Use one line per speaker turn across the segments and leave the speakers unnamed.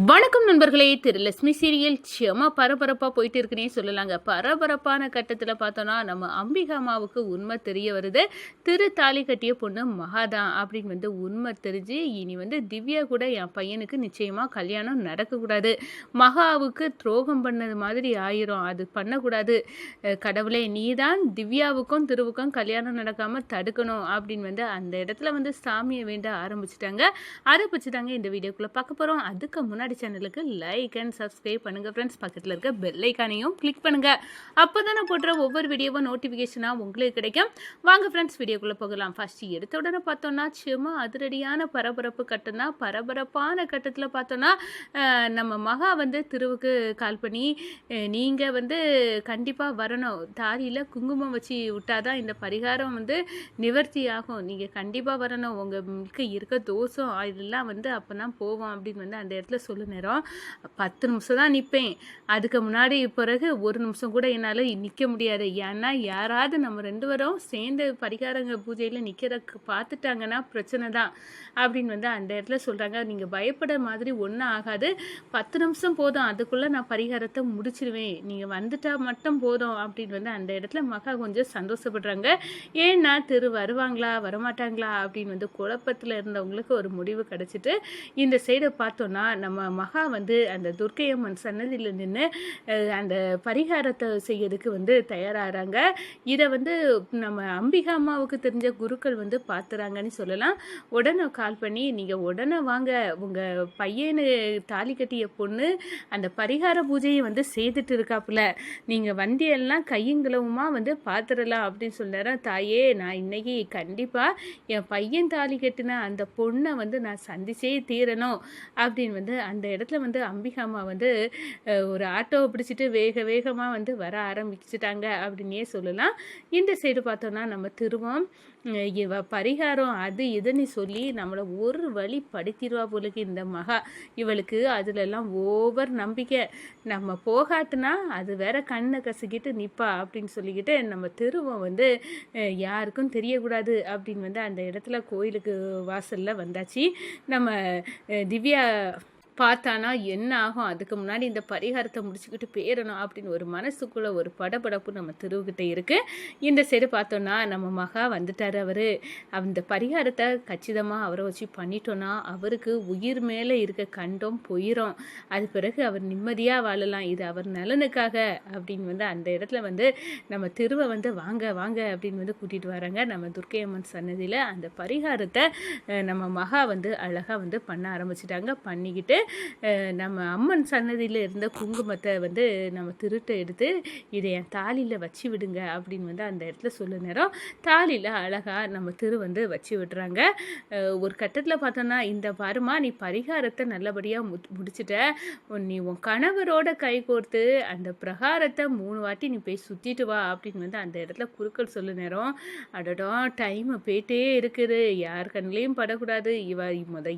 வணக்கம் நண்பர்களே. லட்சுமி சீரியல் செம பரபரப்பாக போயிட்டு இருக்குன்னே சொல்லலாங்க. பரபரப்பான கட்டத்தில் பார்த்தோன்னா நம்ம அம்பிகா அம்மாவுக்கு உண்மை தெரிய வருது. தாலி கட்டிய பொண்ணு மகாதான் அப்படின்னு உண்மை தெரிஞ்சு இனி திவ்யா கூட என் பையனுக்கு நிச்சயமாக கல்யாணம் நடக்கக்கூடாது, மகாவுக்கு துரோகம் பண்ணது மாதிரி ஆயிரும், அது பண்ணக்கூடாது, கடவுளே நீதான் திவ்யாவுக்கும் திருவுக்கும் கல்யாணம் நடக்காமல் தடுக்கணும் அப்படின்னு அந்த இடத்துல சாமியை வேண்ட ஆரம்பிச்சுட்டாங்க. இந்த வீடியோக்குள்ளே பார்க்க போகிறோம். அதுக்கு முன்னாடி சேனலுக்கு லைக் அண்ட் சப்ஸ்கிரைப் பண்ணுங்க ஃப்ரெண்ட்ஸ். பக்கத்தில் இருக்க பெல் ஐக்கானையும் கிளிக் பண்ணுங்க. அப்போதான் நான் போடுற ஒவ்வொரு வீடியோவும் நோட்டிஃபிகேஷனாக உங்களுக்கு கிடைக்கும். வாங்க ஃப்ரெண்ட்ஸ் வீடியோக்குள்ளே போகலாம். ஃபர்ஸ்ட் எடுத்த உடனே பார்த்தோன்னா சும்மா அதிரடியான பரபரப்பு கட்டம் தான். பரபரப்பான கட்டத்தில் பார்த்தோன்னா நம்ம மகா திருவுக்கு கால் பண்ணி நீங்கள் கண்டிப்பாக வரணும், தாலியில் குங்குமம் வச்சு விட்டாதான் இந்த பரிகாரம் நிவர்த்தி ஆகும், நீங்கள் கண்டிப்பாக வரணும், உங்களுக்கு இருக்க தோஷம் இதெல்லாம் அப்போ தான் போவோம் அப்படின்னு அந்த இடத்துல சொல்லு நேரம் 10 நிமிஷம் தான் நிற்பேன், அதுக்கு முன்னாடி பிறகு 1 நிமிஷம் கூட என்னால் நிற்க முடியாது, ஏன்னா யாராவது நம்ம 2 பேரும் சேர்ந்து பரிகாரங்க பூஜையில் நிற்கிறதுக்கு பார்த்துட்டாங்கன்னா பிரச்சனை தான் அப்படின்னு அந்த இடத்துல சொல்கிறாங்க. நீங்கள் பயப்பட மாதிரி ஒன்றும் ஆகாது, 10 நிமிஷம் போதும், அதுக்குள்ளே நான் பரிகாரத்தை முடிச்சிடுவேன், நீங்கள் வந்துட்டா மட்டும் போதும் அப்படின்னு அந்த இடத்துல மகா கொஞ்சம் சந்தோஷப்படுறாங்க. ஏன்னா வருவாங்களா வரமாட்டாங்களா அப்படின்னு குழப்பத்தில் இருந்தவங்களுக்கு ஒரு முடிவு கிடச்சிட்டு இந்த சைடை பார்த்தோன்னா நம்ம மகா அந்த துர்க்கையம்மன் சன்னதியில் நின்று அந்த பரிகாரத்தை செய்யறதுக்கு தயாராகிறாங்க. இதை நம்ம அம்பிகா அம்மாவுக்கு தெரிஞ்ச குருக்கள் பார்த்துறாங்கன்னு சொல்லலாம். உடனே கால் பண்ணி நீங்கள் உடனே வாங்க, உங்கள் பையனு தாலி கட்டிய பொண்ணு அந்த பரிகார பூஜையை செய்துட்டு இருக்காப்புல, நீங்கள் வண்டியெல்லாம் கையுங்களவுமா பார்த்துடலாம் அப்படின்னு சொல்கிறாரு. தாயே நான் இன்னைக்கு கண்டிப்பாக என் பையன் தாலி கட்டின அந்த பொண்ணை நான் சந்திச்சே தீரணும் அப்படின்னு அந்த இடத்துல அம்பிகா அம்மா ஒரு ஆட்டோவை பிடிச்சிட்டு வேகமாக வர ஆரம்பிச்சுட்டாங்க அப்படின்னே சொல்லலாம். இந்த சைடு பார்த்தோன்னா நம்ம திருவோம் இவ பரிகாரம் அது இதுன்னு சொல்லி நம்மளை ஒரு வழி படுத்திடுவா போலுக்கு இந்த மகா. இவளுக்கு அதுலெல்லாம் ஓவர் நம்பிக்கை, நம்ம போகாட்டுனா அது வேற கண்ணை கசக்கிட்டு நிற்பா அப்படின்னு சொல்லிக்கிட்டு நம்ம திருவம் யாருக்கும் தெரியக்கூடாது அப்படின்னு அந்த இடத்துல கோயிலுக்கு வாசலில் வந்தாச்சு. நம்ம திவ்யா பார்த்தானா என்ன ஆகும், அதுக்கு முன்னாடி இந்த பரிகாரத்தை முடிச்சுக்கிட்டு பேரணும் அப்படின்னு ஒரு மனசுக்குள்ளே ஒரு படபடப்பு நம்ம திருவுக்கிட்ட இருக்குது. இந்த சைடு பார்த்தோன்னா நம்ம மகா வந்துட்டார். அந்த பரிகாரத்தை கச்சிதமாக அவரை வச்சு பண்ணிட்டோன்னா அவருக்கு உயிர் மேலே இருக்க கண்டம் போயிடும், அது பிறகு அவர் நிம்மதியாக வாழலாம், இது அவர் நலனுக்காக அப்படின்னு அந்த இடத்துல நம்ம திருவை வாங்க வாங்க அப்படின்னு கூட்டிகிட்டு வராங்க. நம்ம துர்க்கையம்மன் சன்னதியில் அந்த பரிகாரத்தை நம்ம மகா அழகாக பண்ண ஆரம்பிச்சிட்டாங்க. பண்ணிக்கிட்டு நம்ம அம்மன் சன்னதியில் இருந்த குங்குமத்தை நம்ம திருட்டை எடுத்து இதை என் தாலியில் வச்சு விடுங்க அப்படின்னு அந்த இடத்துல சொல்ல நேரம் தாலியில் அழகாக நம்ம திரு வச்சு விடுறாங்க. ஒரு கட்டத்தில் பார்த்தோன்னா இந்த பாருமா நீ பரிகாரத்தை நல்லபடியாக முடிச்சிட்ட, நீ உன் கணவரோட கை கோர்த்து அந்த பிரகாரத்தை 3 வாட்டி நீ போய் சுற்றிட்டு வா அப்படின்னு அந்த இடத்துல குறுக்கள் சொல்ல நேரம் அடடா டைம் போயிட்டே இருக்குது, யார் கண்ணிலையும் படக்கூடாது,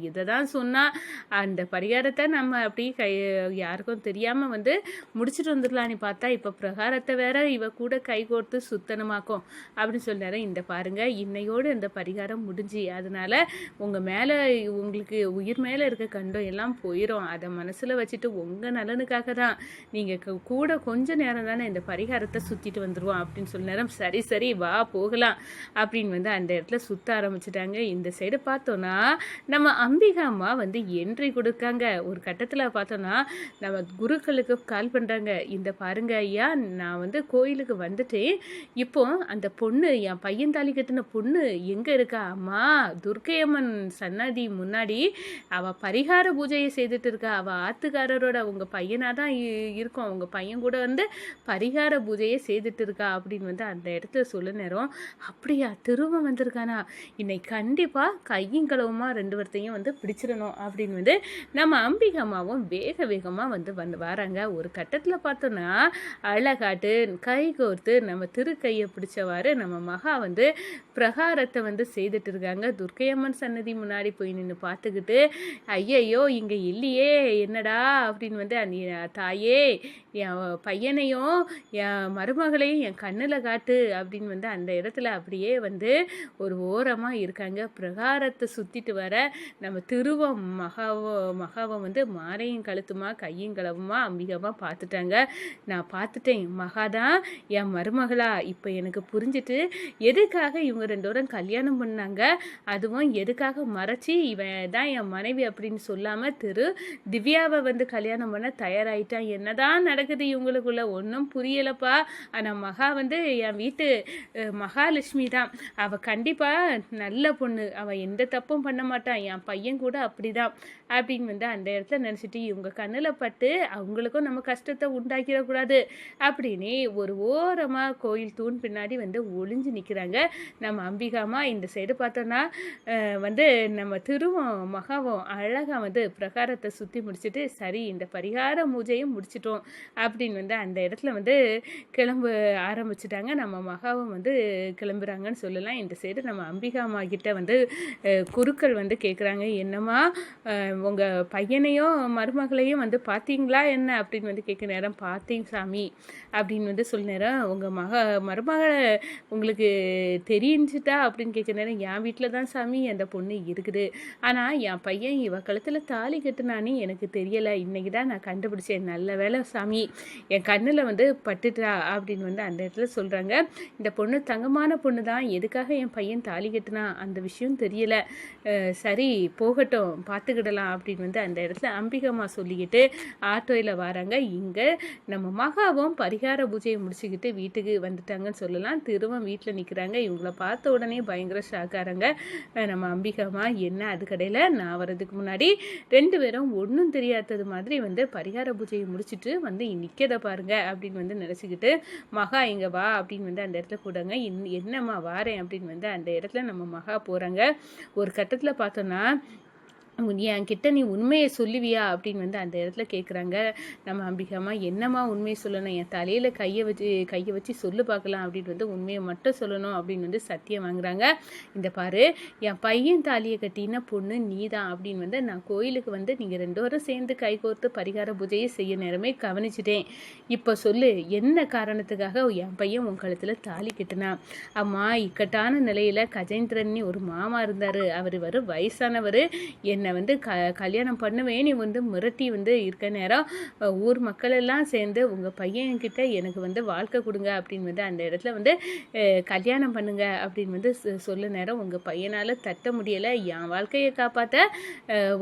இதை தான் சொன்னால் அந்த பரிகாரத்தை நம்ம அப்படி யாருக்கும் தெரியாமல் முடிச்சுட்டு வந்துடலான்னு பார்த்தா இப்போ பிரகாரத்தை வேற இவ கூட கை கோர்த்து சுத்தனமாக்கும் அப்படின்னு சொன்னாரு. இந்த பாருங்க இன்னையோடு இந்த பரிகாரம் முடிஞ்சு, அதனால உங்கள் மேலே உங்களுக்கு உயிர் மேலே இருக்க கண்டம் எல்லாம் போயிடும், அதை மனசில் வச்சுட்டு உங்கள் நலனுக்காக தான் நீங்கள் கூட கொஞ்ச நேரம் தானே இந்த பரிகாரத்தை சுற்றிட்டு வந்துடுவோம் அப்படின்னு சொன்னாரம். சரி சரி வா போகலாம் அப்படின்னு அந்த இடத்துல சுற்ற ஆரம்பிச்சிட்டாங்க. இந்த சைடு பார்த்தோன்னா நம்ம அம்பிகா அம்மா என்ட்ரி கொடுக்காங்க. ஒரு கட்டத்தில் பார்த்தோன்னா நம்ம குருக்களுக்கு கால் பண்ணுறாங்க. இந்த பாருங்க ஐயா நான் கோயிலுக்கு வந்துட்டேன், இப்போ அந்த பொண்ணு என் பையன் தாலி கட்டின பொண்ணு எங்கே இருக்கா, அம்மா துர்க்கையம்மன் சன்னதி முன்னாடி அவள் பரிகார பூஜையை செய்துட்டு இருக்கா, அவள் ஆத்துக்காரரோட உங்கள் பையனாக தான் இருக்கும், அவங்க பையன் கூட பரிகார பூஜையை செய்துட்டு இருக்கா அப்படின்னு அந்த இடத்துல சொல்ல நேரம் அப்படியா திரும்ப வந்திருக்கானா, இன்னைக்கு கண்டிப்பாக கையும் களவுமா 2 பேர்த்தையும் பிடிச்சிடணும் அப்படின்னு நம்ம அம்பிகா அம்மாவும் வேகமாக வராங்க. ஒரு கட்டத்தில் பார்த்தோன்னா அழகாட்டு கை கோர்த்து நம்ம திருக்கையை பிடிச்சவாறு நம்ம மகா பிரகாரத்தை செய்துட்டு இருக்காங்க. துர்க்கையம்மன் சன்னதி முன்னாடி போய் நின்று பார்த்துக்கிட்டு ஐயையோ இங்கே இல்லையே என்னடா அப்படின்னு தாயே என் பையனையும் என் மருமகளையும் என் கண்ணில் காட்டு அப்படின்னு அந்த இடத்துல அப்படியே ஒரு ஓரமாக இருக்காங்க. பிரகாரத்தை சுற்றிட்டு வர நம்ம திருவம் மகா மகாவை வந்து மாரையும் கழுத்துமா கையும் களவுமா அம்பிகாமா பார்த்துட்டாங்க. நான் பார்த்துட்டேன், மகாதான் என் மருமகளா இப்போ எனக்கு புரிஞ்சுட்டு எதுக்காக இவங்க 2 பேரும் கல்யாணம் பண்ணாங்க, அதுவும் எதுக்காக மறைச்சி இவன் தான் என் மனைவி அப்படின்னு சொல்லாமல் திவ்யாவை வந்து கல்யாணம் பண்ண தயாராகிட்டான். என்னதான் நடக்குது இவங்களுக்குள்ள ஒன்றும் புரியலப்பா. ஆனால் மகா வந்து என் வீட்டு மகாலட்சுமி தான். அவள் கண்டிப்பாக நல்ல பொண்ணு, அவள் எந்த தப்பும் பண்ண மாட்டான், என் பையன் கூட அப்படிதான் அப்படின்னு வந்து அந்த இடத்துல நினச்சிட்டு இவங்க கண்ணில் பட்டு அவங்களுக்கும் நம்ம கஷ்டத்தை உண்டாக்கிடக்கூடாது அப்படின்னு ஒரு ஓரமாக கோயில் தூண் பின்னாடி வந்து ஒளிஞ்சு நிற்கிறாங்க நம்ம அம்பிகாமா. இந்த சைடு பார்த்தோன்னா வந்து நம்ம திருவும் மகாவும் அழகாக வந்து பிரகாரத்தை சுற்றி முடிச்சுட்டு சரி இந்த பரிகார பூஜையும் முடிச்சிட்டோம் அப்படின்னு வந்து அந்த இடத்துல வந்து கிளம்ப ஆரம்பிச்சிட்டாங்க. நம்ம மகாவும் வந்து கிளம்புறாங்கன்னு சொல்லலாம். இந்த சைடு நம்ம அம்பிகாமா கிட்ட வந்து குருக்கள் வந்து கேட்குறாங்க, என்னம்மா உங்கள் பையனையும் மருமகளையும் வந்து பார்த்தீங்களா என்ன அப்படின்னு வந்து கேட்க நேரம், பார்த்தீங்க சாமி அப்படின்னு வந்து சொல்ல நேரம், உங்கள் மருமகளை உங்களுக்கு தெரிஞ்சுட்டா அப்படின்னு கேட்க நேரம், என் வீட்டில் தான் சாமி அந்த பொண்ணு இருக்குது, ஆனால் என் பையன் இவ கழுத்தில் தாலி கட்டுனானே எனக்கு தெரியலை, இன்னைக்கு தான் நான் கண்டுபிடிச்சேன், நல்ல வேலை சாமி என் கண்ணில் வந்து பட்டுட்டா அப்படின்னு வந்து அந்த இடத்துல சொல்கிறாங்க. இந்த பொண்ணு தங்கமான பொண்ணு தான், எதுக்காக என் பையன் தாலி கட்டுனா அந்த விஷயம் தெரியலை, சரி போகட்டும் பார்த்துக்கிடலாம் அப்படின்னு வந்து அந்த இடத்துல அம்பிகம்மா சொல்லிக்கிட்டு ஆட்டோயில் வராங்க. இங்கே நம்ம மகாவும் பரிகார பூஜையை முடிச்சுக்கிட்டு வீட்டுக்கு வந்துட்டாங்கன்னு சொல்லலாம். திருவம் வீட்டில் நிற்கிறாங்க. இவங்கள பார்த்த உடனே பயங்கர ஷாக்காராங்க நம்ம அம்பிகம்மா. என்ன அது கடையில் நான் வர்றதுக்கு முன்னாடி 2 பேரும் ஒன்றும் தெரியாதது மாதிரி வந்து பரிகார பூஜையை முடிச்சுட்டு வந்து நிற்கதை பாருங்க அப்படின்னு வந்து நினச்சிக்கிட்டு, மகா இங்கே வா அப்படின்னு வந்து அந்த இடத்துல கூடாங்க. என்னம்மா வாரேன் அப்படின்னு வந்து அந்த இடத்துல நம்ம மகா போகிறாங்க. ஒரு கட்டத்தில் பார்த்தோன்னா, என்கிட்ட நீ உண்மையை சொல்லுவியா அப்படின்னு வந்து அந்த இடத்துல கேட்குறாங்க நம்ம அம்பிகாமா. என்னம்மா உண்மையை சொல்லணும், என் தலையில் கையை வச்சு சொல்லு பார்க்கலாம் அப்படின்னு வந்து உண்மையை மட்டும் சொல்லணும் அப்படின்னு வந்து சத்தியம் வாங்குறாங்க. இந்த பாரு, என் பையன் தாலியை கட்டின பொண்ணு நீ தான் அப்படின்னு வந்து நான் கோயிலுக்கு வந்து நீங்கள் 2 பேரும் சேர்ந்து கைகோர்த்து பரிகார பூஜையை செய்ய நேரமே கவனிச்சிட்டேன். இப்போ சொல்லு, என்ன காரணத்துக்காக என் பையன் உன் கழுத்தில் தாலி கட்டினா? அம்மா, இக்கட்டான நிலையில் கஜேந்திரன் ஒரு மாமா இருந்தார், அவர் வயசானவர், என்னை வந்து கல்யாணம் பண்ணுவேன் நீ வந்து மிரட்டி வந்து இருக்க நேரம் ஊர் மக்கள் எல்லாம் சேர்ந்து உங்கள் பையன்கிட்ட எனக்கு வந்து வாழ்க்கை கொடுங்க அப்படின்னு வந்து அந்த இடத்துல வந்து கல்யாணம் பண்ணுங்க அப்படின்னு வந்து சொல்ல நேரம், உங்கள் பையனால் தட்ட முடியலை, என் வாழ்க்கையை காப்பாற்ற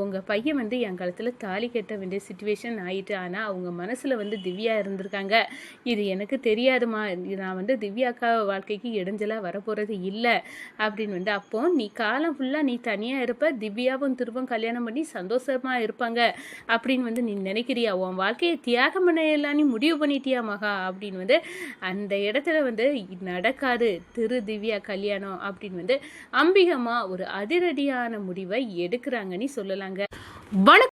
உங்கள் பையன் வந்து என் காலத்தில் தாலி கட்ட வேண்டிய சுச்சுவேஷன் ஆயிட்டு, ஆனால் அவங்க மனசில் வந்து திவ்யா இருந்திருக்காங்க, இது எனக்கு தெரியாதுமா, நான் வந்து திவ்யாக்கா வாழ்க்கைக்கு இடைஞ்சலாக வரப்போகிறது இல்லை அப்படின்னு வந்து, அப்போ நீ காலம் ஃபுல்லாக நீ தனியாக இருப்ப, திவ்யாவும் திரும்பவும் கல்யாணம் பண்ணி சந்தோஷமா இருப்பாங்க அப்படின்னு வந்து நீ நினைக்கிறியா? உன் வாழ்க்கையை தியாகம் பண்ண எல்லாம் நீ முடிவு பண்ணிட்டியா மகா அப்படின்னு வந்து அந்த இடத்துல வந்து நடக்காது திவ்யா கல்யாணம் அப்படின்னு வந்து அம்பிகம்மா ஒரு அதிரடியான முடிவை எடுக்கிறாங்கன்னு சொல்லலாங்க. வணக்கம்.